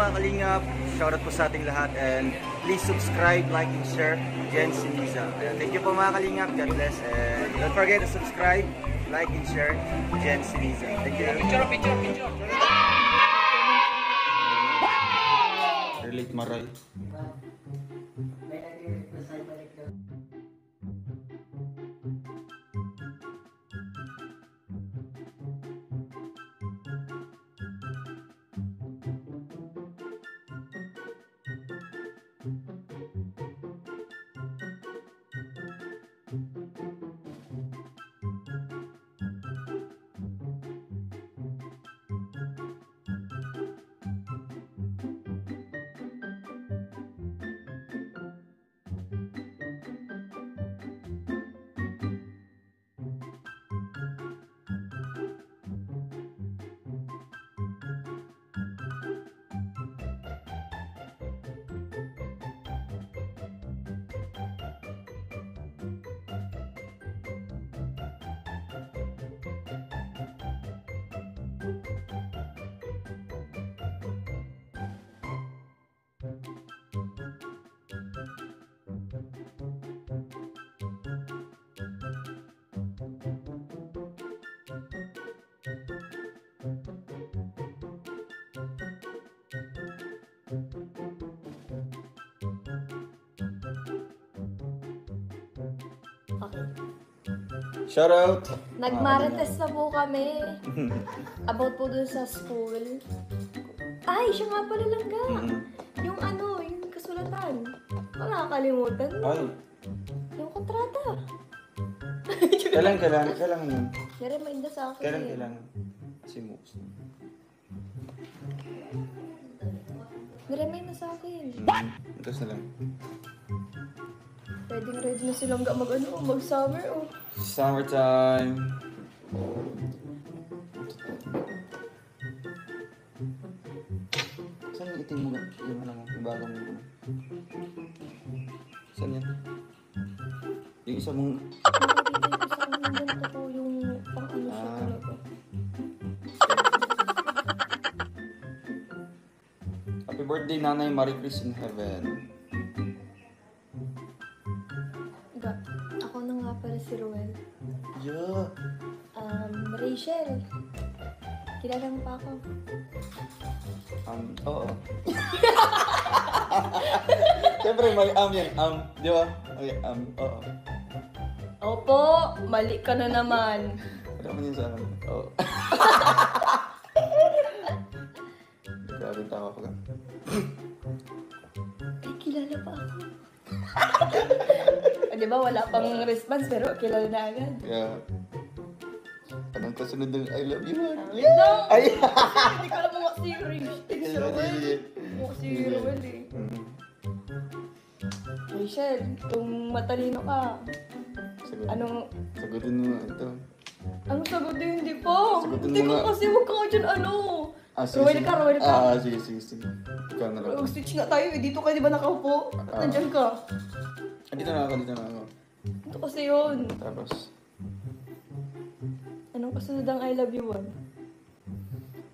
mga kalingap. Shoutout po sa ating lahat and please subscribe, like, and share Jen Siniza. Thank you po mga kalingap. God bless and don't forget to subscribe, like, and share Jen Siniza. Thank you. Picture. Relate Maral. Okay. Shoutout! Nagmarites na po kami. About po dun sa school. Ay, siya nga pala langga. Yung yung kasulatan. Nakakalimutan mo. Ay, Yung kontrata. kailangan yun. Nare-minda sa akin. Kailangan. Si Moose. Nare-mind na sa akin. Tapos na lang. Ready na silang mag-summer oh. Summertime. Saan yung itim mo? Yung bagong mo? Saan yan? Yung isa mong... Ganito po yung pang-ano siya talaga. Happy birthday, Nanay Marie Chris in heaven. Ako na nga pala si Ruel. Yeah. Rachel. Kilala mo pa ako? Oo. Siyempre may yan. Di ba? Okay, oo. Opo, mali ka na naman. Wala mo yun sa akin. Oo. Grabe yung tawa ko ka. Ay, kilala pa ako. Di ba wala pang response pero kilala na agad. Yeah. Anong kasunod ng I love you? No! Ay! Hindi ko alam mo si Ruel. Mo si Ruel eh. Rachel, kung matalino ka, Sagutin mo ito. anong sagot din? Hindi po. Sagutin Hindi mo ko nga. kasi huwag ka dyan Ruel ka. Sige. Ikaw na lang. Mag-switch nga tayo eh. Dito ka di ba nakaupo? Ba't nandyan ka? Dito na ako. Ito kasi yun. Tapos, Anong kasunod ang I love you one?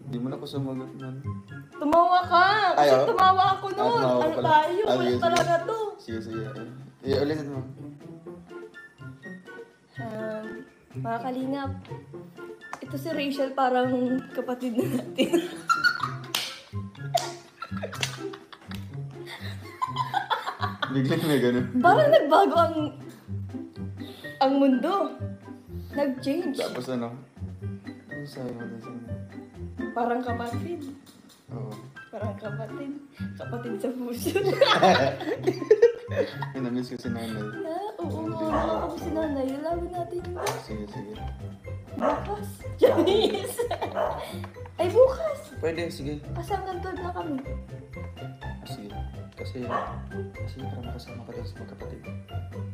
hindi mo na ako sumagot nun. Tumawa ka! Kasi Ay, oh? tumawa ako nun! tumawa ka Ano pala. tayo? Wala Sige. talaga to. Sige. Ulitin mo. Mga kalingap, ito si Rachel parang kapatid na natin. Biglang na gano'n. Parang nagbago ang mundo. Nag-change. Tapos ano? Ano sabi mo doon sa inyo? Parang kapatid. Oo. Parang kapatid. Kapatid sa puso. Namiss ko si nanay. Oo nga. Ako si nanay. Ilawin natin. Sige. Bukas. Janice. Ay, bukas. Pwede, sige. Kasi hanggang 12 na kami. Sige. Kasi parang makasama ka daw sa magkapatid.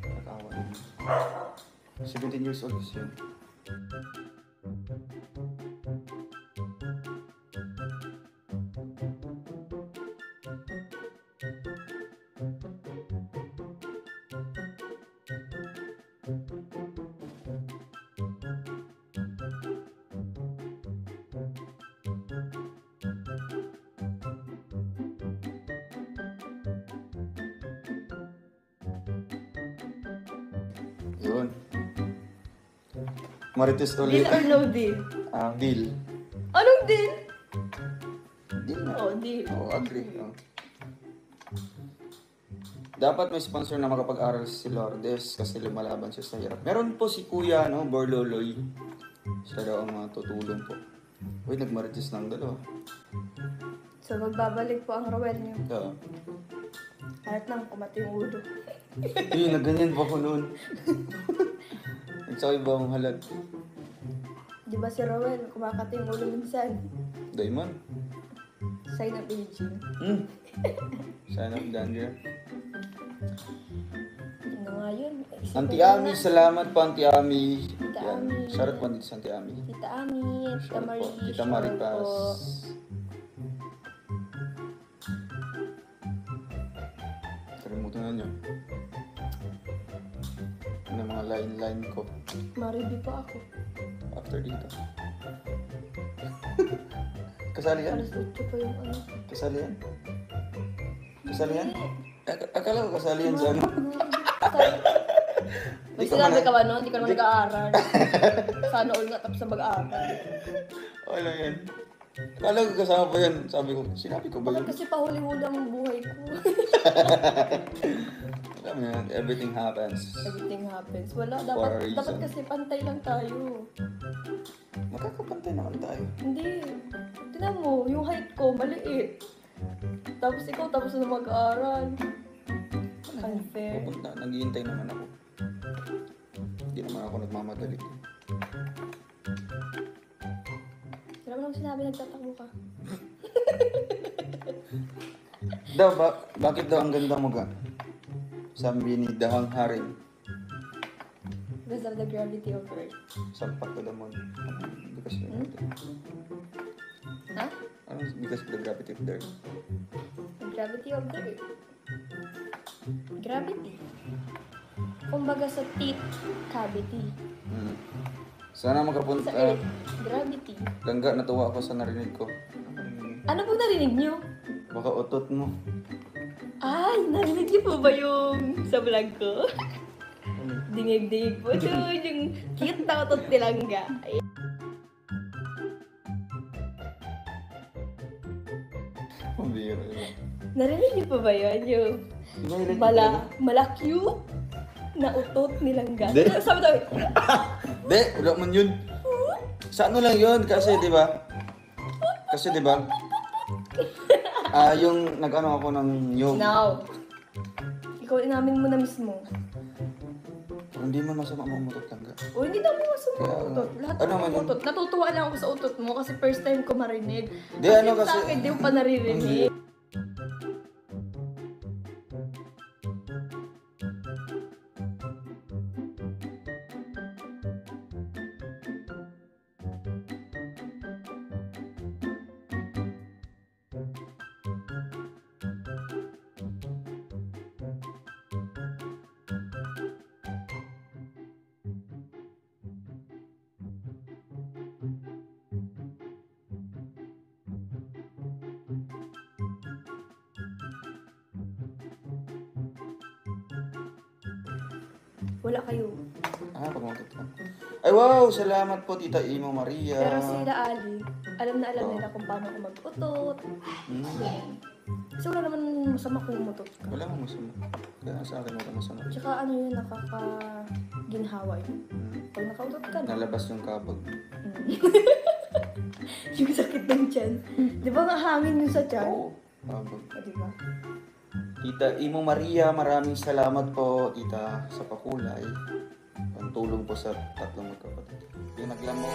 Nag-awa din. 17 years old kasi yun. Yun. Marites Deal ulit. or no deal? Deal. Anong deal? Deal na. Oh, deal. Oo, agree. Oh. Dapat may sponsor na makapag-aral si Lourdes kasi lumalaban siya sa hirap. Meron po si Kuya, no, Borloloy. Siya daw ang tutulong po. Uy, nagmarites ng dalawa. So, magbabalik po ang Rowel niyo. Oo. Kahit nang kumati yung ulo. Nagganyan pa ko noon. Nagsakay ba ang halat? Di ba si Rowel, kumakati yung ulo minsan? Diamond. Sign of aging. Sign of danger. Ano nga yun? Isipin Auntie ko Ami, na. salamat po Auntie Ami. Tita Yan. Ami. Shoutout po dito sa Auntie Ami. Tita Ami, Tita Shoutout po. Marie. Tita Marie shoutout po. Paz. Kalimutan na nyo. Ano mga line ko Maribi pa ako. after dito. Kasali yan? Alas 8 pa yung ano. Kasali yan? Kasali yan? Akala ko kasali yan sa ano. May Di ka sinabi man- ka ba no? Hindi ka naman nag-aaral. Sana all nga tapos na mag-aaral. Wala yan. Akala ko kasama pa yan. Sabi ko, sinabi ko ba Bakit yun? kasi pahuli-huli ang buhay ko? Alam mo yan, everything happens. Everything happens. Wala, For a dapat reason. kasi pantay lang tayo. Magkakapantay naman tayo. Hindi. Tignan mo, yung height ko, maliit. Tapos ikaw, tapos na mag-aaral. Unfair. Pupunta, naghihintay naman ako. Hindi naman ako nagmamadali. Wala mo lang sinabi, nagtatakbo ka. Daw, bakit daw ang ganda mo ga? Sabi ni Dahang Haring. Because of the gravity of Earth. Sampak to the moon. Because of the gravity. Ha? Ano? Because of the gravity of the earth. The gravity of the Earth. Gravity. Kumbaga sa teeth cavity. Sana makapunta. Sa Earth, gravity. Langga, natuwa ako sa narinig ko. Ano pong narinig niyo? Baka utot mo. Ay, narinig niyo po ba yung sa vlog ko? Dingig-dingig po doon, yung cute na utot nilangga. Ay, Pambira. narinig niyo po ba yun? Yung cute na utot nilangga. Di. Sabi daw, Di, wala man yun. Sa ano lang yun, kasi di ba? Kasi di ba? Yung nag-ano ako ng nyog. now, ikaw inamin mo na mismo. Hindi man masama mamutot langga. O, hindi na mo masama Kaya, utot. Lahat ano ng man yun? utot. Natutuwa lang ako sa utot mo kasi first time ko marinig. Di, ano Sa kasi- akin, di mo pa naririnig. Wala kayo. Pagmutot lang. Ay wow, salamat po Tita Imo Maria. Pero sila Ali, alam na alam nila kung paano ako mag-utot. Kasi wala naman masama kung umutot ka. Wala mo masama. Kaya sa akin wala masama. Tsaka ano yun, nakaka-ginhawa yun. Pag nakautot ka na. Nalabas yung kabag. Yung sakit ng tiyan. Di ba nga hangin yun sa tiyan? Oo, kabag. O, di ba? Tita Imo Maria, maraming salamat po, Tita, sa pakulay. Ang tulong po sa tatlong magkapatid. Yung naglamok.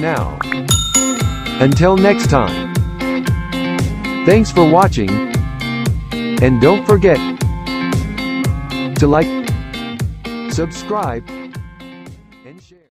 now. Until next time. Thanks for watching. And don't forget to like, subscribe, and share.